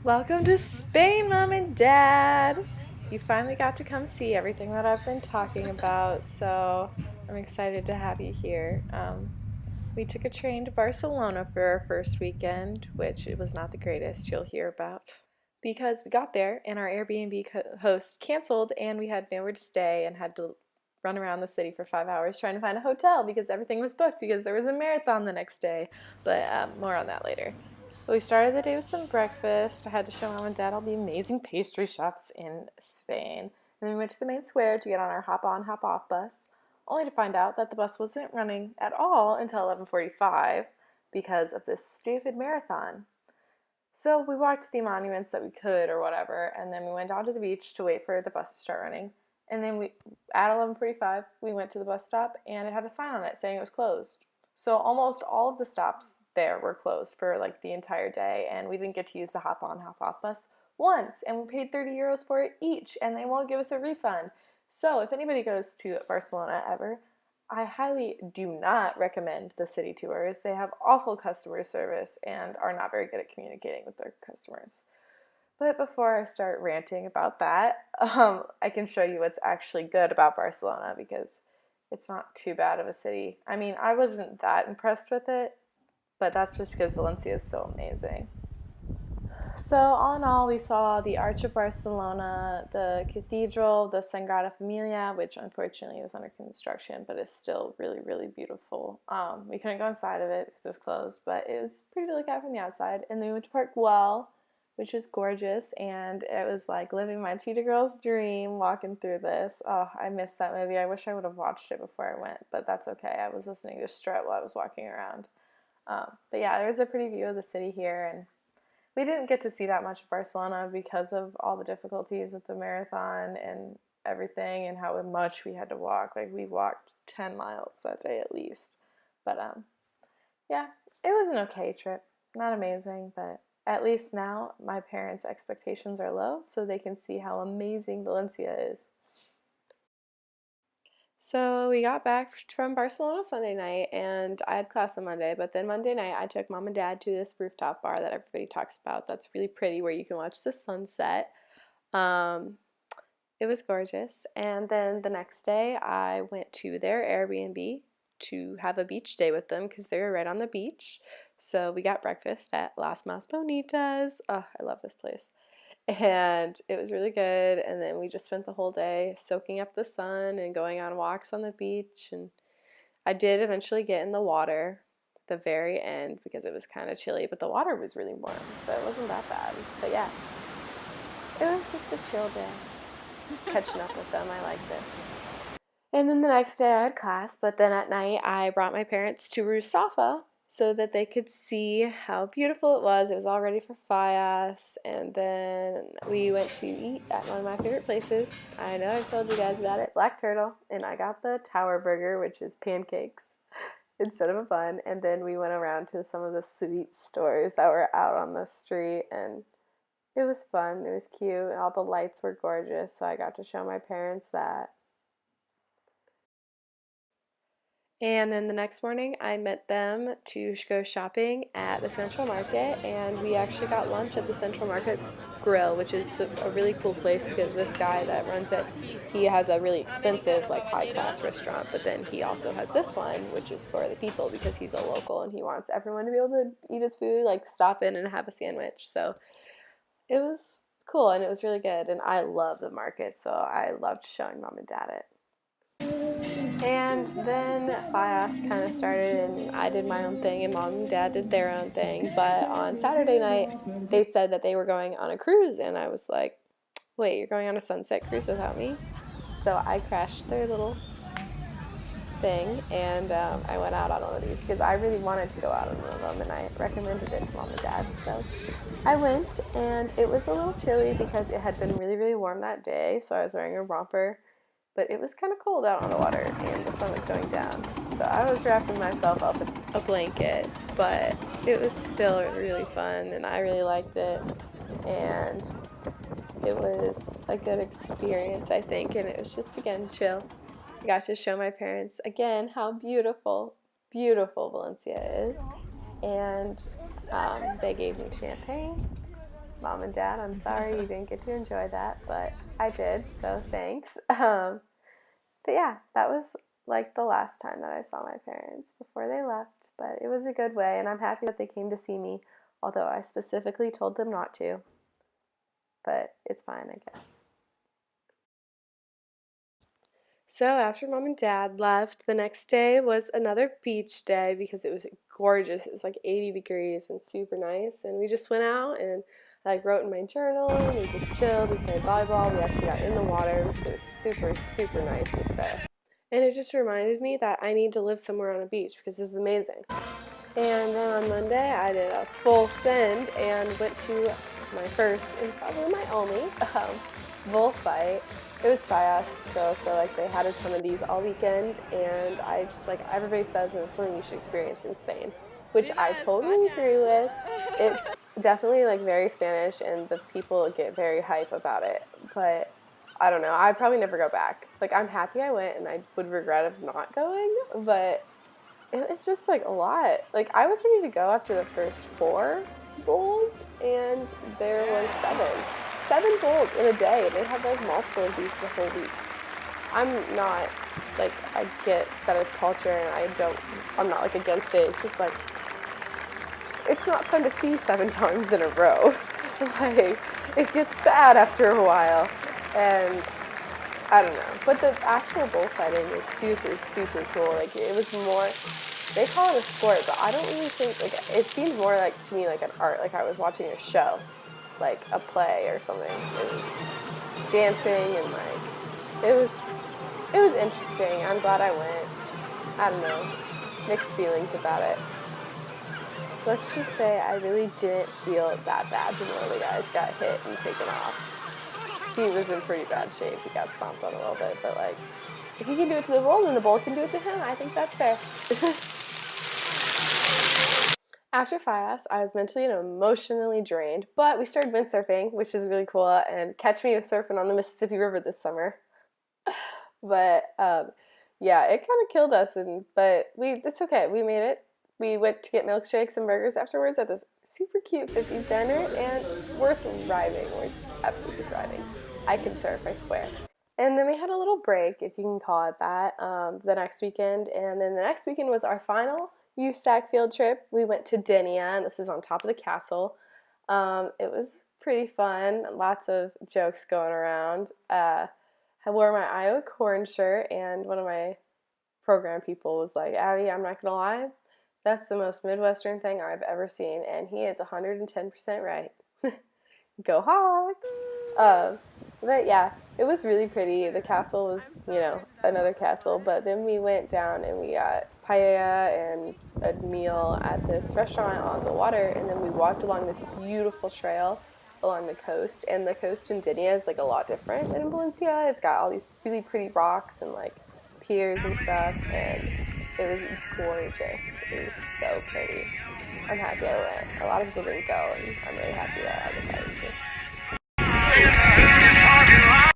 Welcome to Spain, Mom and Dad! You finally got to come see everything that I've been talking about, so I'm excited to have you here. We took a train to Barcelona for our first weekend, which it was not the greatest you'll hear about. Because we got there and our Airbnb host canceled and we had nowhere to stay and had to run around the city for 5 hours trying to find a hotel because everything was booked because there was a marathon the next day. But more on that later. But we started the day with some breakfast. I had to show Mom and Dad all the amazing pastry shops in Spain. Then we went to the main square to get on our hop-on, hop-off bus, only to find out that the bus wasn't running at all until 11:45 because of this stupid marathon. So we walked the monuments that we could or whatever, and then we went down to the beach to wait for the bus to start running. And then at 11:45, we went to the bus stop, and it had a sign on it saying it was closed. So almost all of the stops there were closed for like the entire day, and we didn't get to use the hop-on, hop-off bus once, and we paid 30 euros for it each, and they won't give us a refund. So if anybody goes to Barcelona ever, I highly do not recommend the city tours. They have awful customer service and are not very good at communicating with their customers. But before I start ranting about that, I can show you what's actually good about Barcelona because it's not too bad of a city. I mean, I wasn't that impressed with it, but that's just because Valencia is so amazing. So all in all, we saw the Arch of Barcelona, the Cathedral, the Sagrada Familia, which unfortunately was under construction, but is still really, really beautiful. We couldn't go inside of it because it was closed, but it was pretty to look at from the outside. And then we went to Park Güell, which was gorgeous, and it was like living my Cheetah Girl's dream walking through this. Oh, I missed that movie. I wish I would have watched it before I went, but that's okay. I was listening to Strut while I was walking around. But yeah, there's a pretty view of the city here, and we didn't get to see that much of Barcelona because of all the difficulties with the marathon and everything and how much we had to walk. Like, we walked 10 miles that day at least. But yeah, it was an okay trip. Not amazing, but at least now my parents' expectations are low so they can see how amazing Valencia is. So we got back from Barcelona Sunday night, and I had class on Monday, but then Monday night I took Mom and Dad to this rooftop bar that everybody talks about that's really pretty where you can watch the sunset. Um, it was gorgeous, and then the next day I went to their Airbnb to have a beach day with them because they were right on the beach. So we got breakfast at Las Mas Bonitas. Oh, I love this place. And it was really good, and then we just spent the whole day soaking up the sun and going on walks on the beach. And I did eventually get in the water at the very end because it was kind of chilly, but the water was really warm, so it wasn't that bad. But yeah, it was just a chill day. Catching up with them, I liked it. And then the next day I had class, but then at night I brought my parents to Rusafa so that they could see how beautiful it was. It was all ready for Fias, and then we went to eat at one of my favorite places. I know I've told you guys about it, Black Turtle, and I got the Tower Burger, which is pancakes instead of a bun, and then we went around to some of the sweet stores that were out on the street, and it was fun. It was cute. All the lights were gorgeous, so I got to show my parents that. And then the next morning, I met them to go shopping at the Central Market, and we actually got lunch at the Central Market Grill, which is a really cool place because this guy that runs it, he has a really expensive, like, high-class restaurant, but then he also has this one, which is for the people because he's a local and he wants everyone to be able to eat his food, like, stop in and have a sandwich. So it was cool, and it was really good, and I love the market, so I loved showing Mom and Dad it. And then FIAS kind of started, and I did my own thing, and Mom and Dad did their own thing. But on Saturday night, they said that they were going on a cruise, and I was like, wait, you're going on a sunset cruise without me? So I crashed their little thing, and I went out on one of these because I really wanted to go out on one of them, and I recommended it to Mom and Dad. So I went, and it was a little chilly because it had been really, really warm that day, so I was wearing a romper. But it was kind of cold out on the water, and the sun was going down. So I was wrapping myself up in a blanket, but it was still really fun, and I really liked it. And it was a good experience, I think, and it was just, again, chill. I got to show my parents, again, how beautiful, beautiful Valencia is. And they gave me champagne. Mom Mom and Dad. I'm sorry you didn't get to enjoy that, but I did, so thanks. But yeah, that was like the last time that I saw my parents before they left, but it was a good way, and I'm happy that they came to see me, although I specifically told them not to, but it's fine, I guess. So after Mom and Dad left, the next day was another beach day because it was gorgeous. It was like 80 degrees and super nice, and we just went out and I like wrote in my journal, and we just chilled, we played volleyball, we actually got in the water, which was super, super nice this day. And it just reminded me that I need to live somewhere on a beach because this is amazing. And then on Monday, I did a full send and went to my first and probably my only bullfight. It was Fiasco, so like they had a ton of these all weekend, and I just like everybody says that it's something you should experience in Spain, which I totally agree with. It's definitely like very Spanish, and the people get very hype about it, but I don't know. I'd probably never go back. Like, I'm happy I went, and I would regret of not going, but it was just like a lot. Like, I was ready to go after the first 4 bowls, and there was 7 bowls in a day. They had like multiple of these the whole week. I'm not like, I get that it's culture, and I'm not like against it. It's just like, it's not fun to see 7 times in a row. Like, it gets sad after a while. And I don't know, but the actual bullfighting is super, super cool. Like, it was more, they call it a sport, but I don't really think, like, it seemed more like, to me, like an art, like I was watching a show, like a play or something. It was dancing and like, it was interesting. I'm glad I went. I don't know, mixed feelings about it. Let's just say I really didn't feel that bad when one of the guys got hit and taken off. He was in pretty bad shape. He got stomped on a little bit, but like, if he can do it to the bull, then the bull can do it to him. I think that's fair. After FIAS, I was mentally and emotionally drained, but we started windsurfing, which is really cool, and catch me surfing on the Mississippi River this summer. But yeah, it kind of killed us, but it's okay. We made it. We went to get milkshakes and burgers afterwards at this super cute 50s diner, and we're thriving. We're absolutely thriving. I can surf, I swear. And then we had a little break, if you can call it that, the next weekend. And then the next weekend was our final USAC field trip. We went to Denia, and this is on top of the castle. It was pretty fun. Lots of jokes going around. I wore my Iowa corn shirt, and one of my program people was like, Abby, I'm not going to lie, that's the most Midwestern thing I've ever seen, and he is 110% right. Go Hawks! But yeah, it was really pretty. The castle was, another castle, but then we went down and we got paella and a meal at this restaurant on the water, and then we walked along this beautiful trail along the coast, and the coast in Denia is like a lot different than in Valencia. It's got all these really pretty rocks and like piers and stuff, and it was gorgeous. It was so pretty. I'm happy I went. A lot of people didn't go, and I'm really happy that I decided to.